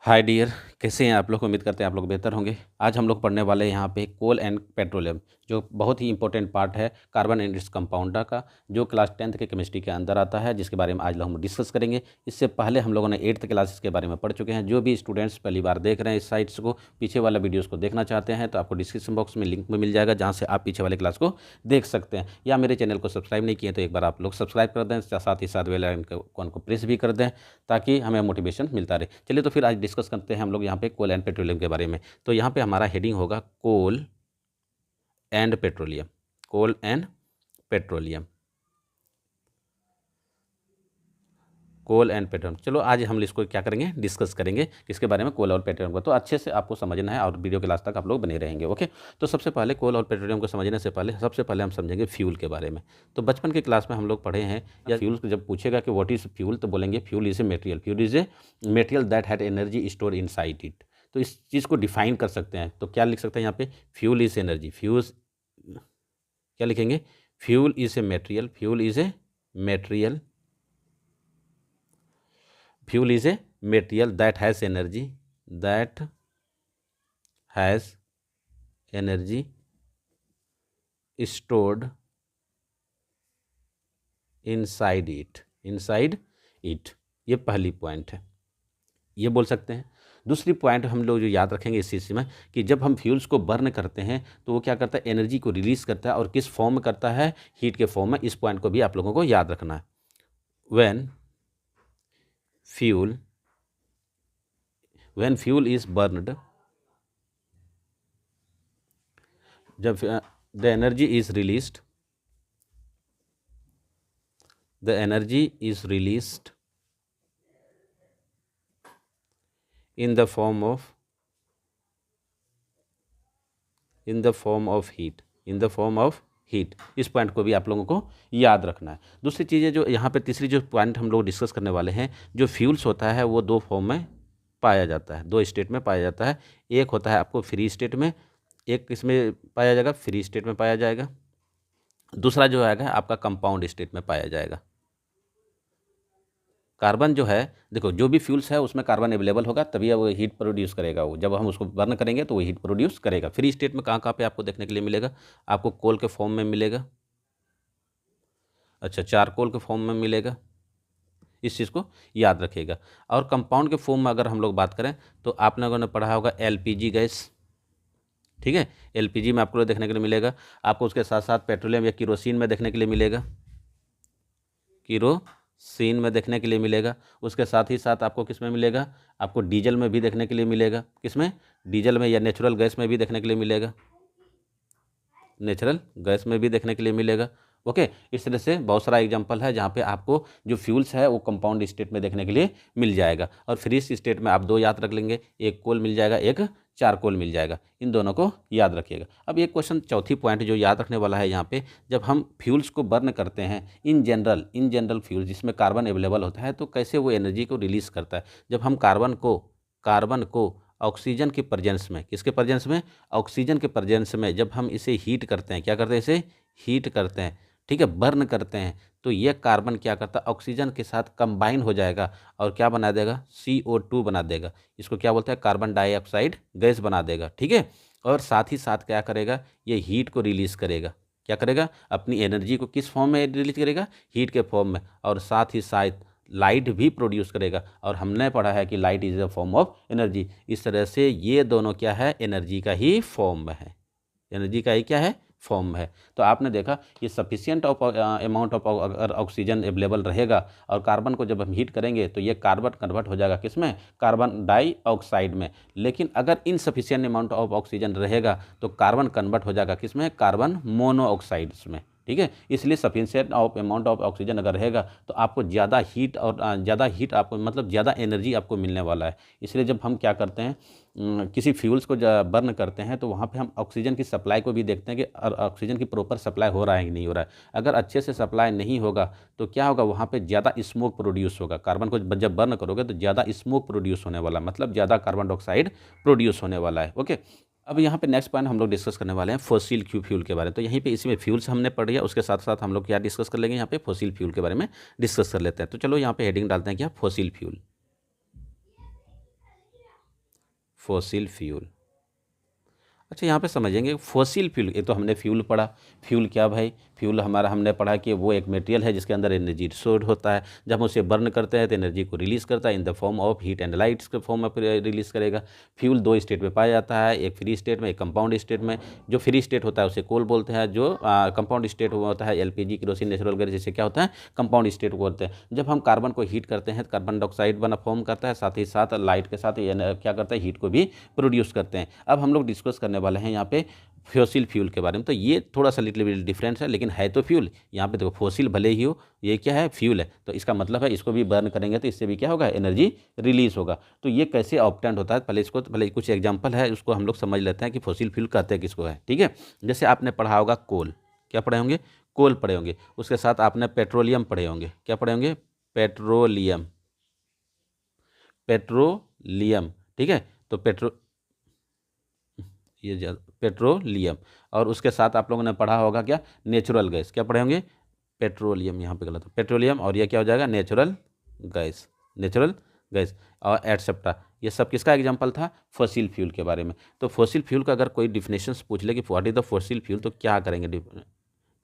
Hi dear, कैसे हैं आप लोग। उम्मीद करते हैं आप लोग बेहतर होंगे। आज हम लोग पढ़ने वाले हैं यहाँ पे कोल एंड पेट्रोलियम, जो बहुत ही इंपॉर्टेंट पार्ट है कार्बन एंड इट्स कंपाउंडा का, जो क्लास 10th के केमिस्ट्री के अंदर आता है, जिसके बारे में आज हम डिस्कस करेंगे। इससे पहले हम लोगों ने 8th क्लासेस के बारे में पढ़ चुके हैं। जो भी स्टूडेंट्स पहली बार देख रहे हैं इस साइट्स को, पीछे वाला वीडियोज़ को देखना चाहते हैं, तो आपको डिस्क्रिप्शन बॉक्स में लिंक में मिल जाएगा, जहाँ से आप पीछे वाले क्लास को देख सकते हैं। या मेरे चैनल को सब्सक्राइब नहीं किए तो एक बार आप लोग सब्सक्राइब कर दें, साथ ही साथ बेल आइकन को प्रेस भी कर दें, ताकि हमें मोटिवेशन मिलता रहे। चलिए तो फिर आज डिस्कस करते हैं हम लोग यहाँ पे कोल एंड पेट्रोलियम के बारे में। तो यहाँ पे हमारा हेडिंग होगा coal and petroleum. Coal and petroleum, coal and petroleum. चलो आज हम इसको क्या करेंगे, डिस्कस करेंगे किसके बारे में, कोल और पेट्रोलियम को। तो अच्छे से आपको समझना है और वीडियो के लास्ट तक आप लोग बने रहेंगे। ओके, तो सबसे पहले कोल और पेट्रोलियम को समझने से पहले सबसे पहले हम समझेंगे फ्यूल के बारे में। तो बचपन के क्लास में हम लोग पढ़े हैं, या फ्यूल जब पूछेगा कि व्हाट इज फ्यूल, तो बोलेंगे fuel is a material, fuel is a material that had energy store inside it. तो इस चीज़ को डिफाइन कर सकते हैं, तो क्या लिख सकते हैं यहाँ पे, फ्यूल इज एनर्जी। फ्यूज क्या लिखेंगे, fuel is a material, fuel is a material, fuel is a material that has energy, that has energy stored inside it, inside it. ये पहली पॉइंट है, ये बोल सकते हैं। दूसरी पॉइंट हम लोग जो याद रखेंगे इस चीज़ में, कि जब हम फ्यूल्स को बर्न करते हैं तो वो क्या करता है, एनर्जी को रिलीज़ करता है, और किस फॉर्म में करता है, हीट के फॉर्म में। इस पॉइंट को भी आप लोगों को याद रखना है। When fuel when fuel is burned, जब the energy is released, the energy is released in the form of, in the form of heat, in the form of heat. इस पॉइंट को भी आप लोगों को याद रखना है। दूसरी चीज़ें जो यहाँ पे, तीसरी जो पॉइंट हम लोग डिस्कस करने वाले हैं, जो फ्यूल्स होता है वो दो फॉर्म में पाया जाता है, दो स्टेट में पाया जाता है। एक होता है आपको फ्री स्टेट में, एक किसमें पाया जाएगा, फ्री स्टेट में पाया जाएगा। दूसरा जो आएगा आपका कंपाउंड स्टेट में पाया जाएगा। कार्बन जो है, देखो जो भी फ्यूल्स है उसमें कार्बन अवेलेबल होगा, तभी वो हीट प्रोड्यूस करेगा। वो जब हम उसको बर्न करेंगे तो वो हीट प्रोड्यूस करेगा। फ्री स्टेट में कहाँ कहाँ पे आपको देखने के लिए मिलेगा, आपको कोल के फॉर्म में मिलेगा, अच्छा चारकोल के फॉर्म में मिलेगा, इस चीज़ को याद रखिएगा। और कंपाउंड के फॉर्म में अगर हम लोग बात करें तो आप लोगों ने पढ़ा होगा एलपीजी गैस, ठीक है। एलपीजी में आपको देखने के लिए मिलेगा, आपको उसके साथ साथ पेट्रोलियम या किरोसिन में देखने के लिए मिलेगा, किरोसिन में देखने के लिए मिलेगा। उसके साथ ही साथ आपको किस में मिलेगा, आपको डीजल में भी देखने के लिए मिलेगा। किस में, डीजल में, या नेचुरल गैस में भी देखने के लिए मिलेगा, नेचुरल गैस में भी देखने के लिए मिलेगा। ओके, इस तरह से बहुत सारा एग्जांपल है जहाँ पे आपको जो फ्यूल्स है वो कंपाउंड स्टेट में देखने के लिए मिल जाएगा। और फ्री स्टेट में आप दो याद रख लेंगे, एक कोल मिल जाएगा, एक चारकोल मिल जाएगा। इन दोनों को याद रखिएगा। अब एक क्वेश्चन, चौथी पॉइंट जो याद रखने वाला है यहाँ पे, जब हम फ्यूल्स को बर्न करते हैं, इन जनरल फ्यूल जिसमें कार्बन अवेलेबल होता है, तो कैसे वो एनर्जी को रिलीज़ करता है। जब हम कार्बन को ऑक्सीजन के प्रेजेंस में, किसके प्रेजेंस में, ऑक्सीजन के प्रेजेंस में जब हम इसे हीट करते हैं, क्या करते हैं, इसे हीट करते हैं, ठीक है, बर्न करते हैं, तो यह कार्बन क्या करता है, ऑक्सीजन के साथ कंबाइन हो जाएगा और क्या बना देगा, CO2 बना देगा। इसको क्या बोलते हैं, कार्बन डाइऑक्साइड गैस बना देगा, ठीक है। और साथ ही साथ क्या करेगा, ये हीट को रिलीज़ करेगा। क्या करेगा, अपनी एनर्जी को किस फॉर्म में रिलीज करेगा, हीट के फॉर्म में। और साथ ही साथ लाइट भी प्रोड्यूस करेगा, और हमने पढ़ा है कि light is a form of energy. इस तरह से ये दोनों क्या है, एनर्जी का ही फॉर्म में है, एनर्जी का ही क्या है, फॉर्म में है। तो आपने देखा ये सफिशिएंट ऑफ अमाउंट ऑफ अगर ऑक्सीजन अवेलेबल रहेगा और कार्बन को जब हम हीट करेंगे तो ये कार्बन कन्वर्ट हो जाएगा किस में, कार्बन डाइऑक्साइड में। लेकिन अगर इनसफिशिएंट अमाउंट ऑफ ऑक्सीजन रहेगा तो कार्बन कन्वर्ट हो जाएगा किस में, कार्बन मोनोऑक्साइड्स में, ठीक है। इसलिए sufficient of amount of oxygen अगर रहेगा तो आपको ज़्यादा हीट और ज़्यादा हीट आपको, मतलब ज़्यादा एनर्जी आपको मिलने वाला है। इसलिए जब हम क्या करते हैं, किसी फ्यूल्स को बर्न करते हैं तो वहाँ पे हम ऑक्सीजन की सप्लाई को भी देखते हैं कि ऑक्सीजन की प्रॉपर सप्लाई हो रहा है कि नहीं हो रहा है। अगर अच्छे से सप्लाई नहीं होगा तो क्या होगा, वहाँ पे ज़्यादा स्मोक प्रोड्यूस होगा। कार्बन को जब बर्न करोगे तो ज़्यादा स्मोक प्रोड्यूस होने वाला, मतलब ज़्यादा कार्बन डाइऑक्साइड प्रोड्यूस होने वाला है। ओके, अब यहाँ पे नेक्स्ट पॉइंट हम लोग डिस्कस करने वाले हैं फॉसिल फ्यूल के बारे में। तो यहीं पे इसी में फ्यूल्स हमने पढ़ लिया, उसके साथ साथ हम लोग क्या डिस्कस कर लेंगे, यहाँ पे फॉसिल फ्यूल के बारे में डिस्कस कर लेते हैं। तो चलो यहाँ पे हेडिंग डालते हैं क्या, फॉसिल फ्यूल। Fossil fuel. अच्छा, यहाँ पे समझेंगे फॉसिल फ्यूल, ये तो हमने फ्यूल पढ़ा। फ्यूल क्या भाई? फ्यूल हमारा हमने पढ़ा कि वो एक मटेरियल है जिसके अंदर एनर्जी स्टोर्ड होता है। जब हम उसे बर्न करते हैं तो एनर्जी को रिलीज़ करता है in the form of heat and lights के फॉर्म में रिलीज़ करेगा। फ्यूल दो स्टेट में पाया जाता है, एक फ्री स्टेट में, एक कंपाउंड स्टेट में। जो फ्री स्टेट होता है उसे कोल बोलते हैं, जो कंपाउंड स्टेट होता है एलपीजी, केरोसिन, नेचुरल गैस, जिससे क्या होता है कंपाउंड स्टेट बोलते हैं। जब हम कार्बन को हीट करते हैं तो कार्बन डाइऑक्साइड बना फॉर्म करता है, साथ ही साथ लाइट के साथ क्या करता है हीट को भी प्रोड्यूस करते हैं। अब हम लोग डिस्कस करने वाले हैं यहाँ पे फॉसिल फ्यूल के बारे में। तो ये थोड़ा सा लिटिल बिट डिफरेंस है, लेकिन है तो फ्यूल। यहाँ पे देखो फॉसिल भले ही हो, ये क्या है फ्यूल है, तो इसका मतलब है इसको भी बर्न करेंगे तो इससे भी क्या होगा एनर्जी रिलीज होगा। तो ये कैसे ऑब्टेंड होता है, पहले कुछ एग्जांपल है उसको हम लोग समझ लेते हैं कि फॉसिल फ्यूल कहते हैं किसको है। ठीक है, जैसे आपने पढ़ा होगा कोल, क्या पढ़े होंगे? कोल पढ़े होंगे। उसके साथ आपने पेट्रोलियम पढ़े होंगे, क्या पढ़े होंगे? Petroleum, petroleum. ठीक है, तो ये पेट्रोलियम। और उसके साथ आप लोगों ने पढ़ा होगा क्या? नेचुरल गैस, क्या पढ़े होंगे? पेट्रोलियम, यहाँ पे गलत है, पेट्रोलियम, और ये क्या हो जाएगा? नेचुरल गैस, नेचुरल गैस और एटसेट्रा। ये सब किसका एग्जांपल था? फॉसिल फ्यूल के बारे में। तो फॉसिल फ्यूल का अगर कोई डिफिनेशंस पूछ ले कि what is the fossil fuel, तो क्या करेंगे,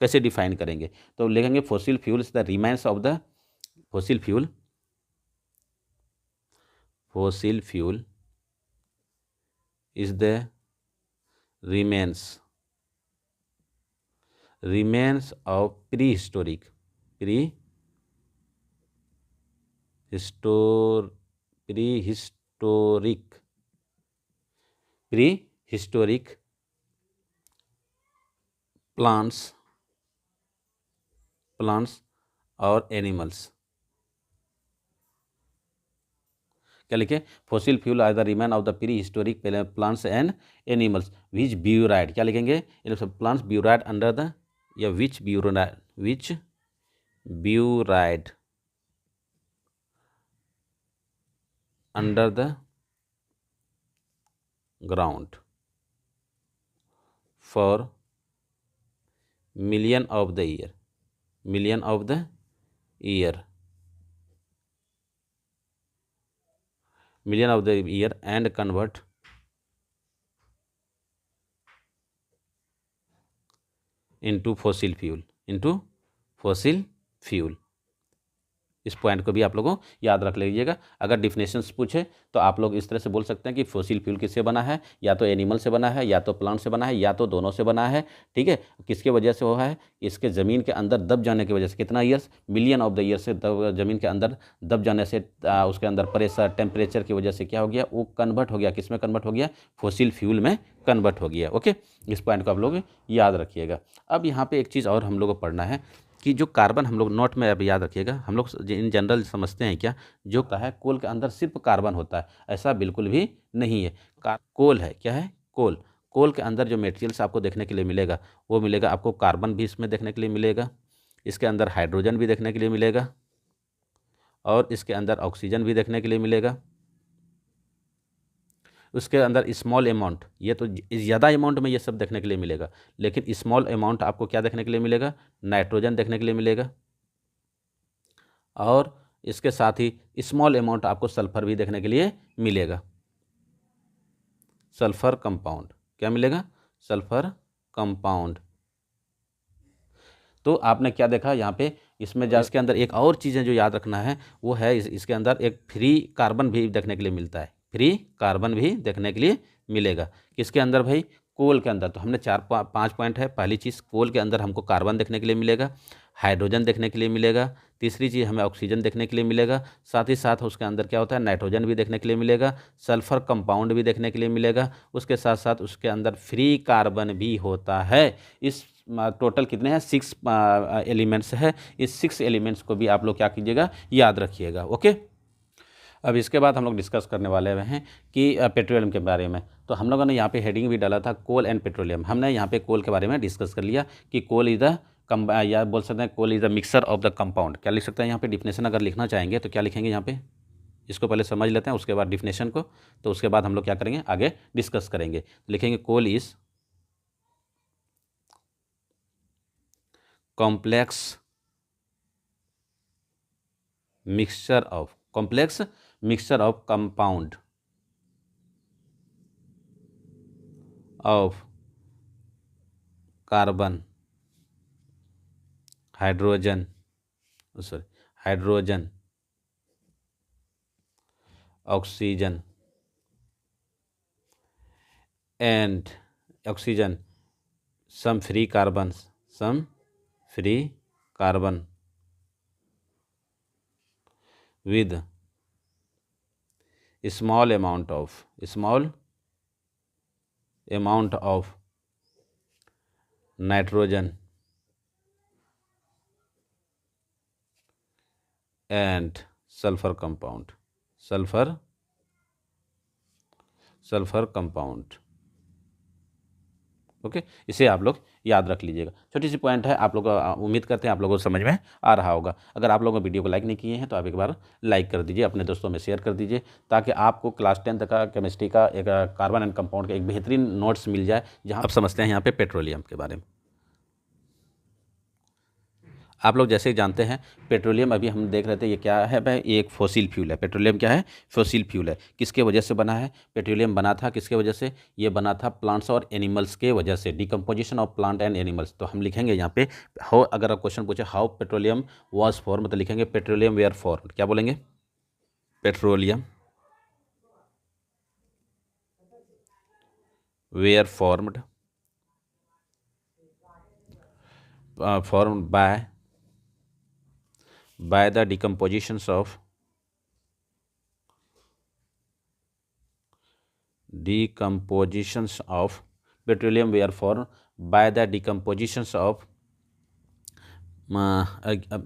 कैसे डिफाइन करेंगे? तो लिखेंगे fossil fuel is the remains of the fossil fuel, fossil fuel is the remains of prehistoric plants और एनिमल्स। क्या लिखे? Fossil fuel are the remain of the prehistoric plants and animals which buried, क्या लिखेंगे? Plants buried under the, या which buried under the ground for million of the year, and convert into fossil fuel। इस point को भी आप लोगों याद रख लीजिएगा। अगर डिफिनेशंस पूछे तो आप लोग इस तरह से बोल सकते हैं कि फॉसिल फ्यूल किससे बना है? या तो एनिमल से बना है, या तो प्लांट से बना है, या तो दोनों से बना है। ठीक है, किसके वजह से हुआ है? इसके ज़मीन के अंदर दब जाने की वजह से। कितना years? Million of the year से ज़मीन के अंदर दब जाने से उसके अंदर प्रेशर, टेम्परेचर की वजह से क्या हो गया? वो कन्वर्ट हो गया, किस में कन्वर्ट हो गया? फॉसिल फ्यूल में कन्वर्ट हो गया। ओके, इस पॉइंट को आप लोग याद रखिएगा। अब यहाँ पे एक चीज़ और हम लोग को पढ़ना है कि जो कार्बन, हम लोग नोट में अब याद रखिएगा, हम लोग इन जनरल समझते हैं क्या, जो कहा है कोल के अंदर सिर्फ कार्बन होता है, ऐसा बिल्कुल भी नहीं है। कोल है, क्या है? कोल। कोल के अंदर जो मटेरियल्स आपको देखने के लिए मिलेगा वो मिलेगा आपको, कार्बन भी इसमें देखने के लिए मिलेगा, इसके अंदर हाइड्रोजन भी देखने के लिए मिलेगा, और इसके अंदर ऑक्सीजन भी देखने के लिए मिलेगा। उसके अंदर स्मॉल अमाउंट, ये तो ज़्यादा अमाउंट में ये सब देखने के लिए मिलेगा, लेकिन स्मॉल अमाउंट आपको क्या देखने के लिए मिलेगा? नाइट्रोजन देखने के लिए मिलेगा, और इसके साथ ही स्मॉल अमाउंट आपको सल्फर भी देखने के लिए मिलेगा। सल्फर कंपाउंड, क्या मिलेगा? Sulphur compound. तो आपने क्या देखा यहाँ पे, इसमें इसके अंदर एक और चीज़ें जो याद रखना है वो है इसके अंदर एक फ्री कार्बन भी देखने के लिए मिलता है, फ्री कार्बन भी देखने के लिए मिलेगा। किसके अंदर भाई? कोल के अंदर। तो हमने 4-5 पॉइंट है। पहली चीज़, कोल के अंदर हमको कार्बन देखने के लिए मिलेगा, हाइड्रोजन देखने के लिए मिलेगा, तीसरी चीज़ हमें ऑक्सीजन देखने के लिए मिलेगा, साथ ही साथ उसके अंदर क्या होता है? नाइट्रोजन भी देखने के लिए मिलेगा, सल्फर कंपाउंड भी देखने के लिए मिलेगा, उसके साथ साथ उसके अंदर फ्री कार्बन भी होता है। इस टोटल कितने हैं? 6 एलिमेंट्स है। इस 6 एलिमेंट्स को भी आप लोग क्या कीजिएगा? याद रखिएगा। ओके, अब इसके बाद हम लोग डिस्कस करने वाले हैं कि पेट्रोलियम के बारे में। तो हम लोगों ने यहाँ पे हेडिंग भी डाला था कोल एंड पेट्रोलियम। हमने यहाँ पे कोल के बारे में डिस्कस कर लिया कि कोल इज द या बोल सकते हैं coal is the mixer of the compound. क्या लिख सकते हैं यहाँ पे? डिफिनेशन अगर लिखना चाहेंगे तो क्या लिखेंगे यहाँ पे? इसको पहले समझ लेते हैं, उसके बाद डिफिनेशन को, तो उसके बाद हम लोग क्या करेंगे? आगे डिस्कस करेंगे। लिखेंगे coal is complex mixture of compound of carbon, hydrogen, sorry, hydrogen, oxygen and oxygen, some free carbons, some free carbon with small amount of nitrogen and sulfur compound, sulfur compound। Okay, इसे आप लोग याद रख लीजिएगा। छोटी C point है, आप लोग उम्मीद करते हैं आप लोगों को समझ में आ रहा होगा। अगर आप लोगों ने वीडियो को लाइक नहीं किए हैं तो आप एक बार लाइक कर दीजिए, अपने दोस्तों में शेयर कर दीजिए, ताकि आपको क्लास 10 का केमिस्ट्री का एक कार्बन एंड कंपाउंड का एक बेहतरीन नोट्स मिल जाए, जहाँ आप समझते हैं यहाँ पे पेट्रोलियम के बारे में। आप लोग जैसे ही जानते हैं पेट्रोलियम, अभी हम देख रहे थे ये क्या है भाई, ये एक फॉसिल फ्यूल है। पेट्रोलियम क्या है? फॉसिल फ्यूल है। किसके वजह से बना है पेट्रोलियम? बना था किसके वजह से? ये बना था प्लांट्स और एनिमल्स के वजह से, decomposition of plant and animals. तो हम लिखेंगे यहाँ पे हाउ, अगर आप क्वेश्चन पूछे हाउ पेट्रोलियम वॉज फॉर्म, तो लिखेंगे पेट्रोलियम वेयर फॉर्म। क्या बोलेंगे? Petroleum were formed by the decompositions of petroleum were formed by the decompositions of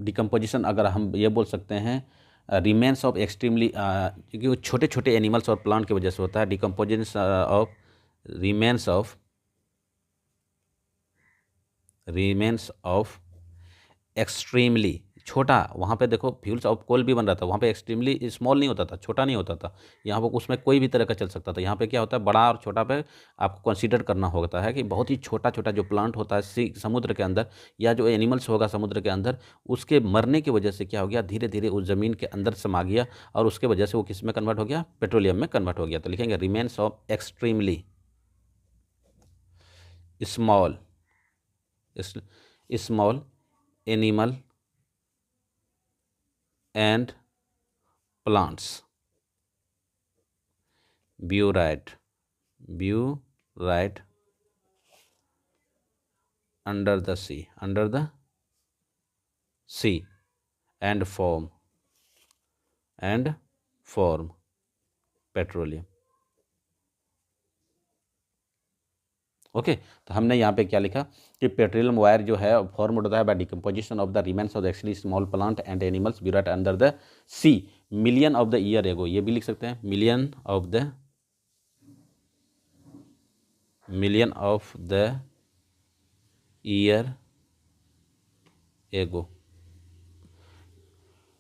decomposition, अगर हम ये बोल सकते हैं रिमेन्स ऑफ एक्सट्रीमली, क्योंकि वो छोटे छोटे एनिमल्स और प्लांट की वजह से होता है। Decomposition of remains of extremely छोटा, वहाँ पे देखो फ्यूल्स ऑफ कोल भी बन रहा था, वहाँ पे एक्सट्रीमली स्मॉल नहीं होता था, छोटा नहीं होता था। यहाँ पे उसमें कोई भी तरह का चल सकता था। यहाँ पे क्या होता है, बड़ा और छोटा पे आपको कंसीडर करना होता है कि बहुत ही छोटा छोटा जो प्लांट होता है समुद्र के अंदर, या जो एनिमल्स होगा समुद्र के अंदर, उसके मरने की वजह से क्या हो गया, धीरे धीरे उस ज़मीन के अंदर समा गया, और उसके वजह से वो किस में कन्वर्ट हो गया? पेट्रोलियम में कन्वर्ट हो गया। तो लिखेंगे remains of extremely small animal and plants buried under the sea and form petroleum। Okay, तो हमने यहाँ पे क्या लिखा कि पेट्रोलियम वायर जो है फॉर्म होता है by decomposition of the remains of the actually small plant and animals buried under the sea million of the year ago. ये भी लिख सकते हैं मिलियन ऑफ द ईयर एगो।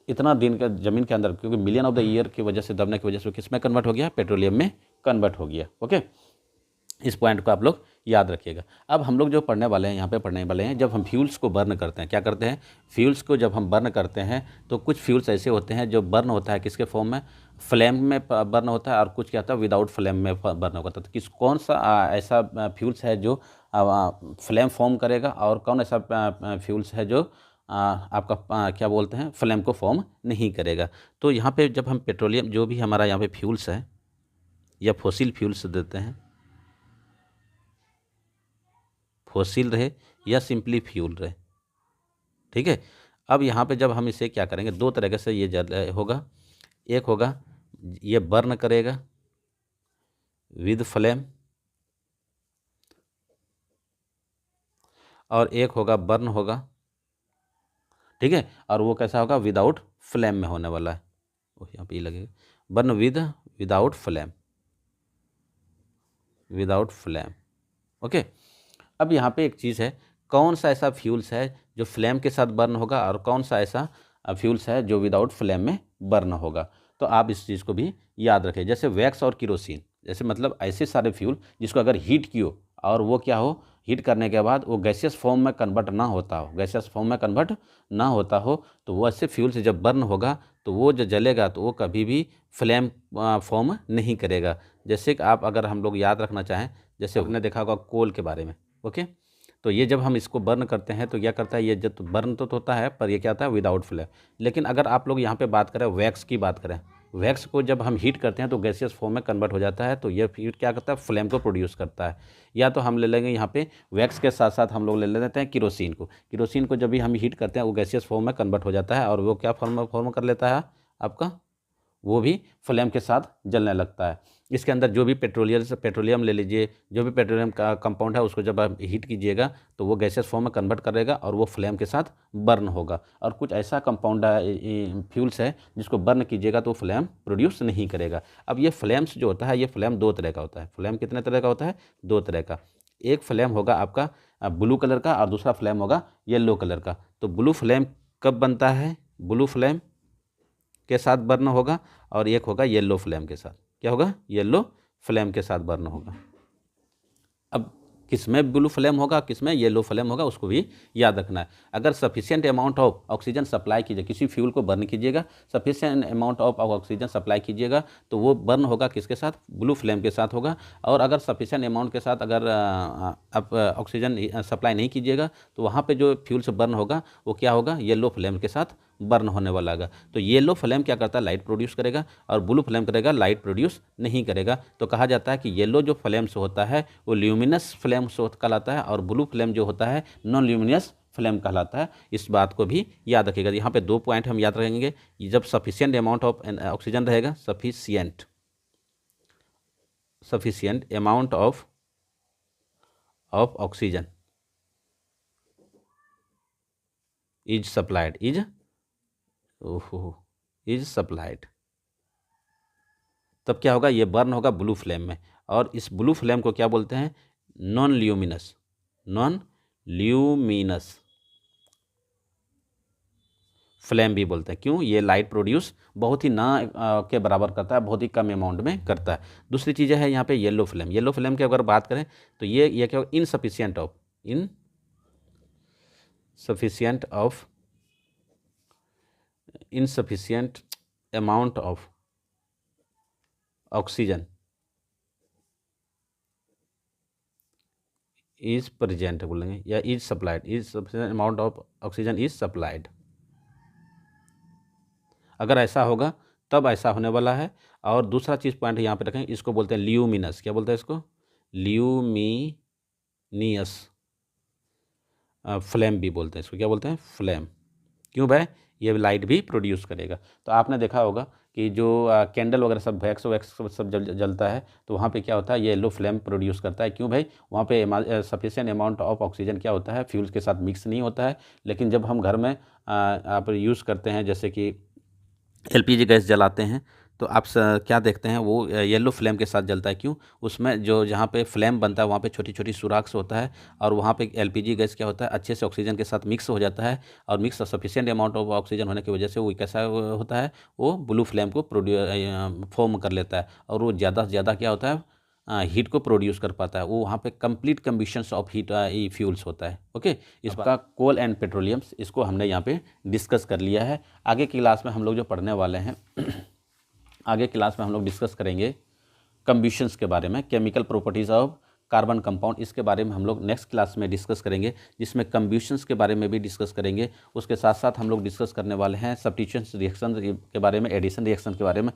इतना दिन का जमीन के अंदर, क्योंकि मिलियन ऑफ द ईयर की वजह से, दबने की वजह से किस में कन्वर्ट हो गया? पेट्रोलियम में कन्वर्ट हो गया। ओके, इस पॉइंट को आप लोग याद रखिएगा। अब हम लोग जो पढ़ने वाले हैं, यहाँ पे पढ़ने वाले हैं, जब हम फ्यूल्स को बर्न करते हैं, क्या करते हैं? फ्यूल्स को जब हम बर्न करते हैं तो कुछ फ्यूल्स ऐसे होते हैं जो बर्न होता है किसके फॉर्म में? फ्लेम में बर्न होता है, और कुछ क्या होता है विदाउट फ्लेम में बर्न होता है। तो कौन सा ऐसा फ्यूल्स है जो फ्लेम फॉर्म करेगा, और कौन ऐसा फ्यूल्स है जो आपका क्या बोलते हैं, फ्लेम को फॉर्म नहीं करेगा? तो यहाँ पे जब हम पेट्रोलियम, जो भी हमारा यहाँ पे फ्यूल्स है या फॉसिल फ्यूल्स देते हैं, फॉसिल रहे या सिंपली फ्यूल रहे, ठीक है। अब यहाँ पे जब हम इसे क्या करेंगे, दो तरीके से ये होगा। एक होगा ये बर्न करेगा विद फ्लेम, और एक होगा बर्न होगा, ठीक है। और वो कैसा होगा? विदाउट फ्लेम में होने वाला है। वो यहाँ पे लगेगा बर्न विदाउट फ्लेम। ओके, अब यहाँ पे एक चीज़ है, कौन सा ऐसा फ्यूल्स है जो फ्लेम के साथ बर्न होगा, और कौन सा ऐसा फ्यूल्स है जो विदाउट फ्लेम में बर्न होगा? तो आप इस चीज़ को भी याद रखें। जैसे वैक्स और किरोसिन, जैसे मतलब ऐसे सारे फ्यूल जिसको अगर हीट कियो और वो क्या हो, हीट करने के बाद वो गैसियस फॉर्म में कन्वर्ट ना होता हो, तो वो ऐसे फ्यूल से जब बर्न होगा तो वो जो जलेगा तो वो कभी भी फ्लेम फॉर्म नहीं करेगा। जैसे कि आप अगर हम लोग याद रखना चाहें, जैसे आपने देखा होगा कोल के बारे में, ओके, तो ये जब हम इसको बर्न करते हैं तो क्या करता है, ये जब बर्न तो होता है पर ये क्या होता है, विदाउट फ्लेम। लेकिन अगर आप लोग यहाँ पे बात करें वैक्स की बात करें, वैक्स को जब हम हीट करते हैं तो गैसियस फॉर्म में कन्वर्ट हो जाता है, तो ये हीट क्या करता है, फ्लेम को प्रोड्यूस करता है। या तो हम ले लेंगे यहाँ पे वैक्स के साथ साथ हम लोग ले लेते हैं किरोसिन को। किरोसिन को जब भी हम हीट करते हैं वो गैसियस फॉर्म में कन्वर्ट हो जाता है और वो क्या फॉर्म कर लेता है आपका, वो भी फ्लेम के साथ जलने लगता है। इसके अंदर जो भी पेट्रोलियम ले लीजिए, जो भी पेट्रोलियम का कंपाउंड है उसको जब आप हीट कीजिएगा तो वो गैसेस फॉर्म में कन्वर्ट करेगा और वो फ्लेम के साथ बर्न होगा। और कुछ ऐसा कंपाउंड है, फ्यूल्स है, जिसको बर्न कीजिएगा तो फ्लेम प्रोड्यूस नहीं करेगा। अब ये फ्लेम्स जो होता है, ये फ्लेम दो तरह का होता है। फ्लेम कितने तरह का होता है, दो तरह का। एक फ्लेम होगा आपका ब्लू कलर का और दूसरा फ्लेम होगा येलो कलर का। तो ब्लू फ्लेम कब बनता है, ब्लू फ्लेम के साथ बर्न होगा, और एक होगा येलो फ्लेम के साथ। क्या होगा, येलो फ्लेम के साथ बर्न होगा। अब किसमें ब्लू फ्लेम होगा, किसमें येलो फ्लेम होगा, उसको भी याद रखना है। अगर sufficient amount of oxygen supply कीजिए, किसी फ्यूल को बर्न कीजिएगा, sufficient amount of oxygen supply कीजिएगा तो वो बर्न होगा किसके साथ, ब्लू फ्लेम के साथ होगा। और अगर सफिशिएंट अमाउंट के साथ अगर आप ऑक्सीजन सप्लाई नहीं कीजिएगा तो वहाँ पे जो फ्यूल से बर्न होगा वो क्या होगा, येलो फ्लेम के साथ बर्न होने वाला है। तो येलो फ्लेम क्या करता है, लाइट प्रोड्यूस करेगा, और ब्लू फ्लेम करेगा, लाइट प्रोड्यूस नहीं करेगा। तो कहा जाता है कि येलो जो फ्लेम से होता है वो ल्यूमिनस फ्लेम से कहलाता है, और ब्लू फ्लेम जो होता है नॉन ल्यूमिनस फ्लेम कहलाता है। इस बात को भी याद रखिएगा। यहाँ पे दो पॉइंट हम याद रखेंगे, जब सफिशिएंट अमाउंट ऑफ ऑक्सीजन रहेगा, sufficient amount of oxygen is supplied, is supplied, तब क्या होगा, ये बर्न होगा ब्लू फ्लेम में। और इस ब्लू फ्लेम को क्या बोलते हैं, नॉन ल्यूमिनस फ्लेम भी बोलते हैं। क्यों, ये लाइट प्रोड्यूस बहुत ही ना के बराबर करता है, बहुत ही कम अमाउंट में करता है। दूसरी चीज़ है यहाँ पे येलो फ्लेम। येलो फ्लेम की अगर बात करें तो ये क्या होगा, insufficient amount of oxygen is present बोलेंगे, या is supplied, is sufficient amount of oxygen is supplied. अगर ऐसा होगा तब ऐसा होने वाला है। और दूसरा चीज़ पॉइंट यहाँ पे रखें, इसको बोलते हैं ल्यूमिनस। क्या बोलते हैं इसको, ल्यूमिनियस फ्लेम भी बोलते हैं इसको। क्या बोलते हैं, फ्लेम। क्यों भाई, ये लाइट भी प्रोड्यूस करेगा। तो आपने देखा होगा कि जो कैंडल वगैरह सब वैक्स सब जलता है तो वहाँ पे क्या होता है, येलो फ्लेम प्रोड्यूस करता है। क्यों भाई, वहाँ पे सफिशिएंट अमाउंट ऑफ ऑक्सीजन क्या होता है, फ्यूल्स के साथ मिक्स नहीं होता है। लेकिन जब हम घर में आप यूज़ करते हैं, जैसे कि एलपीजी गैस जलाते हैं, तो आप क्या देखते हैं, वो येलो फ्लेम के साथ जलता है। क्यों, उसमें जो जहाँ पे फ्लेम बनता है वहाँ पे छोटी छोटी सुराख से होता है, और वहाँ पे एलपीजी गैस क्या होता है, अच्छे से ऑक्सीजन के साथ मिक्स हो जाता है, और mix sufficient amount of oxygen होने की वजह से वो कैसा होता है, वो ब्लू फ्लेम को फॉर्म कर लेता है, और वो ज़्यादा से ज़्यादा क्या होता है, हीट को प्रोड्यूस कर पाता है। वो वहाँ पे कंप्लीट कम्बिशंस ऑफ हीट फ्यूल्स होता है। ओके, इसका कोल एंड पेट्रोलियम्स, इसको हमने यहाँ पे डिस्कस कर लिया है। आगे की क्लास में हम लोग जो पढ़ने वाले हैं आगे क्लास में हम लोग डिस्कस करेंगे कम्बिशंस के बारे में, chemical properties of carbon compound, इसके बारे में हम लोग नेक्स्ट क्लास में डिस्कस करेंगे, जिसमें कम्बिशंस के बारे में भी डिस्कस करेंगे। उसके साथ साथ हम लोग डिस्कस करने वाले हैं सब्स्टिट्यूशन रिएक्शन के बारे में, एडिशन रिएक्शन के बारे में।